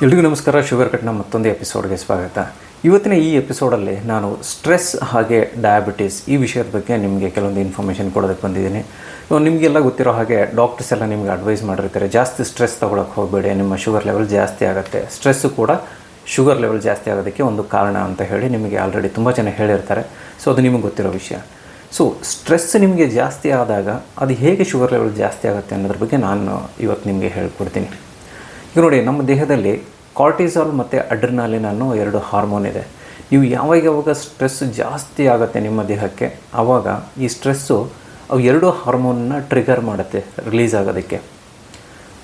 ಎಲ್ರಿಗೂ ನಮಸ್ಕಾರ. ಶುಗರ್ ಕಟ್ನ ಮತ್ತೊಂದು ಎಪಿಸೋಡ್ಗೆ ಸ್ವಾಗತ. ಇವತ್ತಿನ ಈ ಎಪಿಸೋಡಲ್ಲಿ ನಾನು ಸ್ಟ್ರೆಸ್ ಹಾಗೆ ಡಯಾಬಿಟೀಸ್ ಈ ವಿಷಯದ ಬಗ್ಗೆ ನಿಮಗೆ ಕೆಲವೊಂದು ಇನ್ಫಾರ್ಮೇಷನ್ ಕೊಡೋದಕ್ಕೆ ಬಂದಿದ್ದೀನಿ. ನಿಮಗೆಲ್ಲ ಗೊತ್ತಿರೋ ಹಾಗೆ ಡಾಕ್ಟರ್ಸ್ ಎಲ್ಲ ನಿಮಗೆ ಅಡ್ವೈಸ್ ಮಾಡಿರ್ತಾರೆ, ಜಾಸ್ತಿ ಸ್ಟ್ರೆಸ್ ತೊಗೊಳಕ್ಕೆ ಹೋಗಬೇಡಿ, ನಿಮ್ಮ ಶುಗರ್ ಲೆವೆಲ್ ಜಾಸ್ತಿ ಆಗುತ್ತೆ. ಸ್ಟ್ರೆಸ್ಸು ಕೂಡ ಶುಗರ್ ಲೆವೆಲ್ ಜಾಸ್ತಿ ಆಗೋದಕ್ಕೆ ಒಂದು ಕಾರಣ ಅಂತ ಹೇಳಿ ನಿಮಗೆ ಆಲ್ರೆಡಿ ತುಂಬ ಜನ ಹೇಳಿರ್ತಾರೆ. ಸೊ ಅದು ನಿಮಗೆ ಗೊತ್ತಿರೋ ವಿಷಯ. ಸೊ ಸ್ಟ್ರೆಸ್ ನಿಮಗೆ ಜಾಸ್ತಿ ಆದಾಗ ಅದು ಹೇಗೆ ಶುಗರ್ ಲೆವೆಲ್ ಜಾಸ್ತಿ ಆಗುತ್ತೆ ಅನ್ನೋದ್ರ ಬಗ್ಗೆ ನಾನು ಇವತ್ತು ನಿಮಗೆ ಹೇಳ್ಕೊಡ್ತೀನಿ. ಈಗ ನೋಡಿ, ನಮ್ಮ ದೇಹದಲ್ಲಿ ಕಾರ್ಟಿಸಾಲ್ ಮತ್ತು ಅಡ್ರಿನಾಲಿನ್ ಅನ್ನೋ ಎರಡು ಹಾರ್ಮೋನ್ ಇದೆ. ನೀವು ಯಾವಾಗ ಸ್ಟ್ರೆಸ್ ಜಾಸ್ತಿ ಆಗುತ್ತೆ ನಿಮ್ಮ ದೇಹಕ್ಕೆ, ಆವಾಗ ಈ ಸ್ಟ್ರೆಸ್ಸು ಅವು ಎರಡು ಹಾರ್ಮೋನ್ನ ಟ್ರಿಗರ್ ಮಾಡುತ್ತೆ ರಿಲೀಸ್ ಆಗೋದಕ್ಕೆ.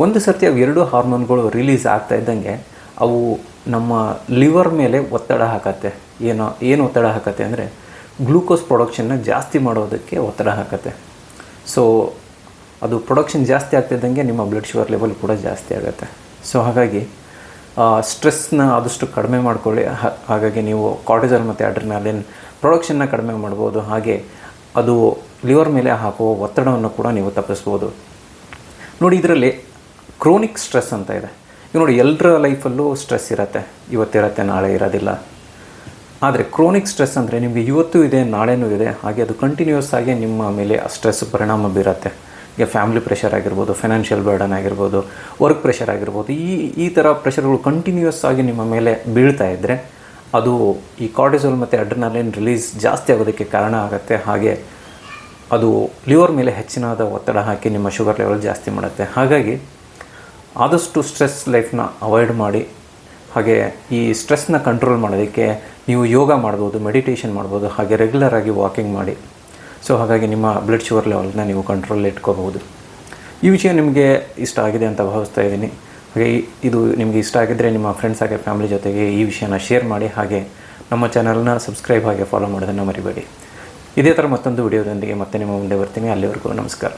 ಒಂದು ಸರ್ತಿ ಅವು ಎರಡು ಹಾರ್ಮೋನ್ಗಳು ರಿಲೀಸ್ ಆಗ್ತಾ ಇದ್ದಂಗೆ ಅವು ನಮ್ಮ ಲಿವರ್ ಮೇಲೆ ಒತ್ತಡ ಹಾಕತ್ತೆ. ಏನು ಒತ್ತಡ ಹಾಕತ್ತೆ ಅಂದರೆ ಗ್ಲೂಕೋಸ್ ಪ್ರೊಡಕ್ಷನ್ನ ಜಾಸ್ತಿ ಮಾಡೋದಕ್ಕೆ ಒತ್ತಡ ಹಾಕತ್ತೆ. ಸೊ ಅದು ಪ್ರೊಡಕ್ಷನ್ ಜಾಸ್ತಿ ಆಗ್ತಿದ್ದಂಗೆ ನಿಮ್ಮ ಬ್ಲಡ್ ಶುಗರ್ ಲೆವೆಲ್ ಕೂಡ ಜಾಸ್ತಿ ಆಗುತ್ತೆ. ಸೊ ಹಾಗಾಗಿ ಸ್ಟ್ರೆಸ್ನ ಆದಷ್ಟು ಕಡಿಮೆ ಮಾಡ್ಕೊಳ್ಳಿ. ಹಾಗಾಗಿ ನೀವು ಕಾರ್ಟಿಸಾಲ್ ಮತ್ತು ಅಡ್ರಿನಾಲಿನ್ ಪ್ರೊಡಕ್ಷನ್ನ ಕಡಿಮೆ ಮಾಡ್ಬೋದು. ಹಾಗೆ ಅದು ಲಿವರ್ ಮೇಲೆ ಹಾಕುವ ಒತ್ತಡವನ್ನು ಕೂಡ ನೀವು ತಪ್ಪಿಸ್ಬೋದು. ನೋಡಿ, ಇದರಲ್ಲಿ ಕ್ರೋನಿಕ್ ಸ್ಟ್ರೆಸ್ ಅಂತ ಇದೆ. ಈಗ ನೋಡಿ, ಎಲ್ಲರ ಲೈಫಲ್ಲೂ ಸ್ಟ್ರೆಸ್ ಇರುತ್ತೆ, ಇವತ್ತಿರುತ್ತೆ ನಾಳೆ ಇರೋದಿಲ್ಲ. ಆದರೆ ಕ್ರೋನಿಕ್ ಸ್ಟ್ರೆಸ್ ಅಂದರೆ ನಿಮಗೆ ಇವತ್ತು ಇದೆ, ನಾಳೆನೂ ಇದೆ, ಹಾಗೆ ಅದು ಕಂಟಿನ್ಯೂಸ್ ಆಗಿ ನಿಮ್ಮ ಮೇಲೆ ಆ ಸ್ಟ್ರೆಸ್ ಪರಿಣಾಮ ಬೀರುತ್ತೆ. ಈಗ ಫ್ಯಾಮಿಲಿ ಪ್ರೆಷರ್ ಆಗಿರ್ಬೋದು, ಫೈನಾನ್ಷಿಯಲ್ ಬರ್ಡನ್ ಆಗಿರ್ಬೋದು, ವರ್ಕ್ ಪ್ರೆಷರ್ ಆಗಿರ್ಬೋದು, ಈ ಥರ ಪ್ರೆಷರ್ಗಳು ಕಂಟಿನ್ಯೂಸ್ ಆಗಿ ನಿಮ್ಮ ಮೇಲೆ ಬೀಳ್ತಾ ಇದ್ದರೆ ಅದು ಈ ಕಾರ್ಟಿಸಾಲ್ ಮತ್ತು ಅಡ್ರಿನಾಲಿನ್ ರಿಲೀಸ್ ಜಾಸ್ತಿ ಆಗೋದಕ್ಕೆ ಕಾರಣ ಆಗುತ್ತೆ. ಹಾಗೆ ಅದು ಲಿವರ್ ಮೇಲೆ ಹೆಚ್ಚಿನಾದ ಒತ್ತಡ ಹಾಕಿ ನಿಮ್ಮ ಶುಗರ್ ಲೆವೆಲ್ ಜಾಸ್ತಿ ಮಾಡುತ್ತೆ. ಹಾಗಾಗಿ ಆದಷ್ಟು ಸ್ಟ್ರೆಸ್ ಲೈಫ್ನ ಅವಾಯ್ಡ್ ಮಾಡಿ. ಹಾಗೆ ಈ ಸ್ಟ್ರೆಸ್ನ ಕಂಟ್ರೋಲ್ ಮಾಡೋದಕ್ಕೆ ನೀವು ಯೋಗ ಮಾಡ್ಬೋದು, ಮೆಡಿಟೇಷನ್ ಮಾಡ್ಬೋದು, ಹಾಗೆ ರೆಗ್ಯುಲರಾಗಿ ವಾಕಿಂಗ್ ಮಾಡಿ. ಸೊ ಹಾಗಾಗಿ ನಿಮ್ಮ ಬ್ಲಡ್ ಶುಗರ್ ಲೆವೆಲ್ನ ನೀವು ಕಂಟ್ರೋಲ್ ಇಟ್ಕೋಬಹುದು. ಈ ವಿಷಯ ನಿಮಗೆ ಇಷ್ಟ ಆಗಿದೆ ಅಂತ ಭಾವಿಸ್ತಾ ಇದ್ದೀನಿ. ಹಾಗೆ ಇದು ನಿಮಗೆ ಇಷ್ಟ ಆಗಿದ್ದರೆ ನಿಮ್ಮ ಫ್ರೆಂಡ್ಸ್ ಹಾಗೆ ಫ್ಯಾಮಿಲಿ ಜೊತೆಗೆ ಈ ವಿಷಯನ ಶೇರ್ ಮಾಡಿ. ಹಾಗೆ ನಮ್ಮ ಚಾನಲ್ನ ಸಬ್ಸ್ಕ್ರೈಬ್ ಹಾಗೆ ಫಾಲೋ ಮಾಡೋದನ್ನು ಮರಿಬೇಡಿ. ಇದೇ ಥರ ಮತ್ತೊಂದು ವಿಡಿಯೋದೊಂದಿಗೆ ಮತ್ತೆ ನಿಮ್ಮ ಮುಂದೆ ಬರ್ತೀನಿ. ಅಲ್ಲಿವರೆಗೂ ನಮಸ್ಕಾರ.